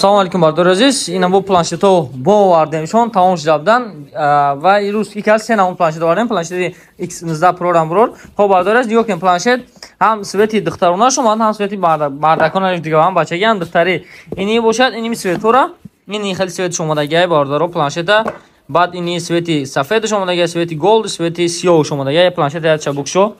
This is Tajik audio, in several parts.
Assalomu alaykum bardor aziz. Ina bu planshetto bo vardemshon tamom shudabdan va rus ikal sena planshet vardem plansheti X19 Pro ram biror. Xo'p bardor aziz, yo'q planshet ham sveti dixtarona shomad, ham sveti bardakona diga ham bachaga ham dixtari. Ini boshad, ini svetora. Ini xil svet shomadagi bardor plansheta. Bad ini sveti safed shomadagi, sveti gold, sveti siyo shomadagi planshet ya chabuk sho.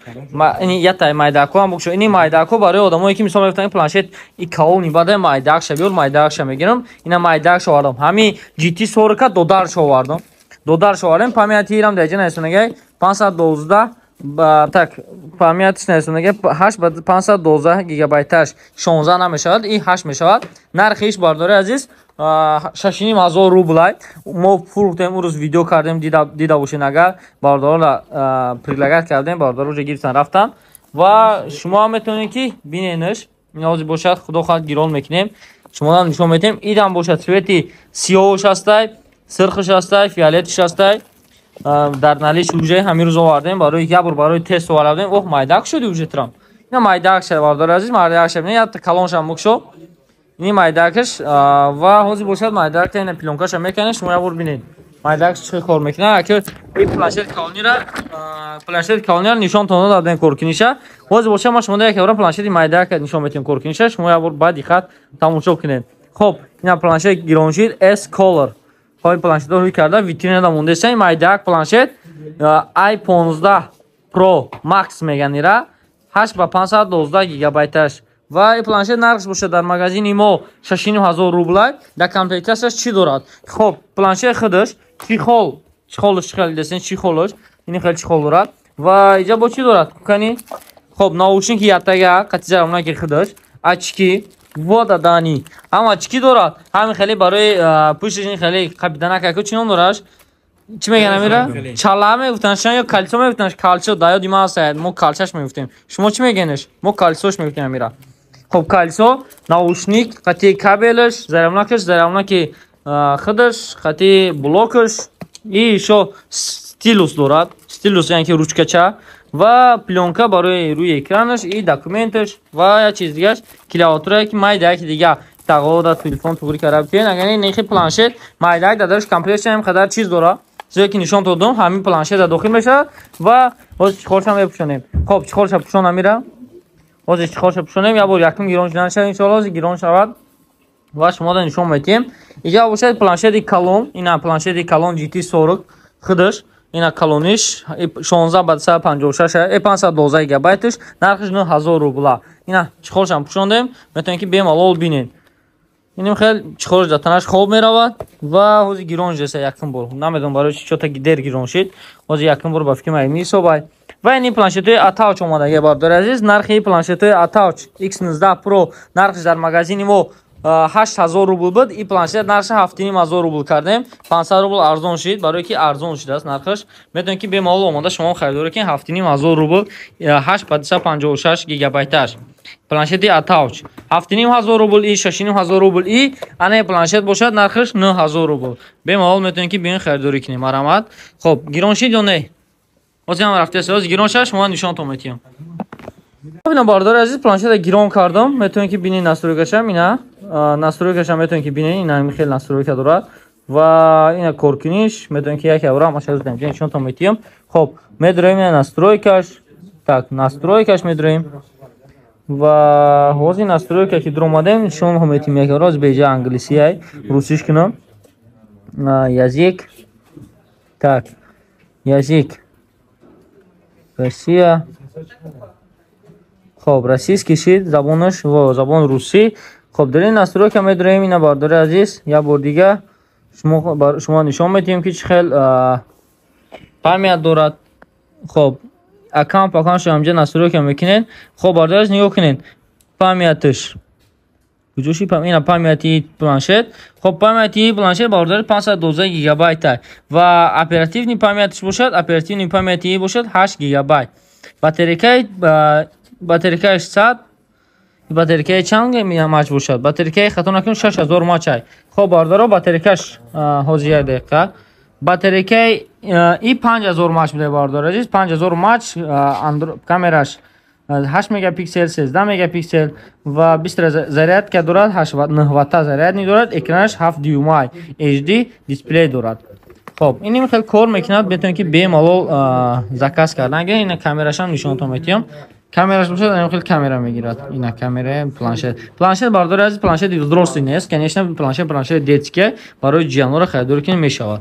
Ini yatay maydako ham bukşo. Ini maydako barای odamایی که می‌خوام بفهمن پلنشت این کاونی بعد مایداک شبیه مایداک میگیرم. اینا مایداک شواردم. همین GT 40 $2 شواردم. $2 شواردم. پامیتی ایران دیگه نشونگی 512 так памятиш несонага 8 ба 512 гигабайташ 16 намешавад, и 8 мешавад. Нархиш бардори азиз 6000 рублай. мо фурӯхтем, урӯз видео кардем, дида бошед агар бардорро прилагат кардем, бардорро ҷа гирифтан рафтан ва шумо ҳам метавонед ки биненаш. ин бошад худо хоҳад гирон мекунем, шумо нишон медиҳем. Идам бошад свети сиёҳаш ҳастай, сирхаш ҳастай, фиолетиш ҳастай. Дар налиш уже ҳамин рӯз овардем, барои як бор барои тест овардем. оҳ майдак шуди уже трам. ина майдак шад бардор азиз, майдак шад. я калоншам мукшо. ини майдакаш ва ҳозир бошад майдак ина пленкаша меканеш. шумо як бор бинед майдакаш чӣ кор мекунад. аки ин планшет калонира нишонтон дадем коркиниша. ҳозир бошад ма шумо як бор планшети майдак нишон метем коркиниша. шумо як бор ба диққат тамошо кунед. хоб ина планшет гироншид S Color. ҳои планшетро рӯй карда витринада мондеса. майдак планшет i15 Pro Max меган ира 8 ба 512 гигабайташ. ва ин планшет нархш бошад дар магазини мо 6000 рублай. дар комплектасияш чӣ дорад? хоб планшет худаш чихолаш хеле десен, чихолаш ин хеле чихол дорад. ва иҷа бо чӣ дорад? кукани хоб наушники ятага қатиҷа онаки худаш очки вода дани ама очки дорад. ҳамин хеле барои пушташин хеле қабиданака ку чинон дораш. чӣ меган амира? чала мегуфтанаш ё калсо мегуфтанаш? калсо да ёди ман аст, мо калсаш мегуфтем. шумо чӣ мегенеш? мо калсош мегуфтем амира. хоб калсо, наушник, қати кабелаш, зарамнаки худаш, қати блокаш и шо стилус дорад. стилус яъне ки ручкача ва пленка барои рӯи экранаш и документаш ва як чиз дигаш клавиатура ки майдаки дига тағода телефон тугри карда битен. агар нехи планшет майдак дадараш компрессия ҳам қадар чиз дора. чизе ки нишон додам ҳамин планшет да дохил мешавад. ва ҳозир чихоршам мепӯшонем. хоб чихорша пӯшон амира. ҳозир чихорша пӯшонем. як бор якум гирон шуда шавад. иншоалло ҳозир гирон шавад ва шумо да нишон метиҳем. иҷа бошад планшети калон. ина планшети калон GT 40 худаш. ина калониш 16 ба 256 512 гигабайташ. нархиш 9000 рубла. ина чихоршам пӯшондем. метавонед ки бемалол бинед. иним хел чихорш датанаш хоб меравад ва ҳозир гирон жеса якум бор. намедонам барои чӣ чота дер гирон шид. ҳозир якум бор ба фикр май меҳисобад. ва ин планшетои Attach омадаги бардор азиз. нархи планшетои Attach X19 Pro нархиш дар магазини мо 8000 рубл буд. ин планшет нархиш 7500 рубл кардем. 500 рубл арзон шид, барои ки арзон шудааст нархиш. метавонед ки бемалол омада шумо харидор кунед. 7500 рубл 8 ба 256 гигабайташ планшети Attach. 7500 рубл и 6000 рубл и ана планшет бошад нархиш 9000 рубл. бемалол метавонед ки биён харидорӣ кунед. марамат. хоб гирон шид ё не? ҳозир ҳам рафтааст. ҳозир гирон шад, шумо нишонтон метиҳам. бинам бардор азиз, планшета гирон кардам. метавонед ки бинед настройкашам. ина настройкашам метавонед ки бинед. ина хеле настройка дорад ва ина коркуниш метавонед ки як авра машаз дем нишонтон метиҳам. хоб медроем ина настройкаш. так настройкаш медроем ва ҳозир настройка ки дуромадем нишон метиҳам. як авра беҷа англисия русиш кунам. язик. так язик Россия. хоб российский шид забонаш ва забон русӣ. хоб дар ин настройка медроем. ина бардори азиз як бор дига шумо нишон метиҳем ки чӣ хел памят дорад. хоб аккаунт паканшо ҳамҷа настройка мекунед. хоб бардори азиз нигоҳ кунед. памятиш куҷоши ина памяти планшет. хоб памяти планшет бардори 512 гигабайт ва оперативни памятиш бошад. оперативни памяти бошад 8 гигабайт. батарейкааш 100. батарейкаи чанд мач бошад? батарейкаи хато накунед 6000 мачай. хоб бардоро батарейкааш ҳозир як дақиқа. батарейкаи и 5000 мач буде бардор азиз. 5000 мач камераш 8 мегапиксел, 13 мегапиксел ва бистра зарядка дорад, 9 ватта зарядник дорад, экранаш 7 дюймай HD дисплей дорад. خب این خیلی کار میکنه بتونید که بی‌مالال زکاس کردن. اگه این کامراش هم نشونتون میدم. کامراش باشه این خیلی کامرا میگیرد. این کامرا پلانشت برداری از پلانشت درستی نیست. کنیشتن پلانشت детские برای جوانان خریداری کنید میشود.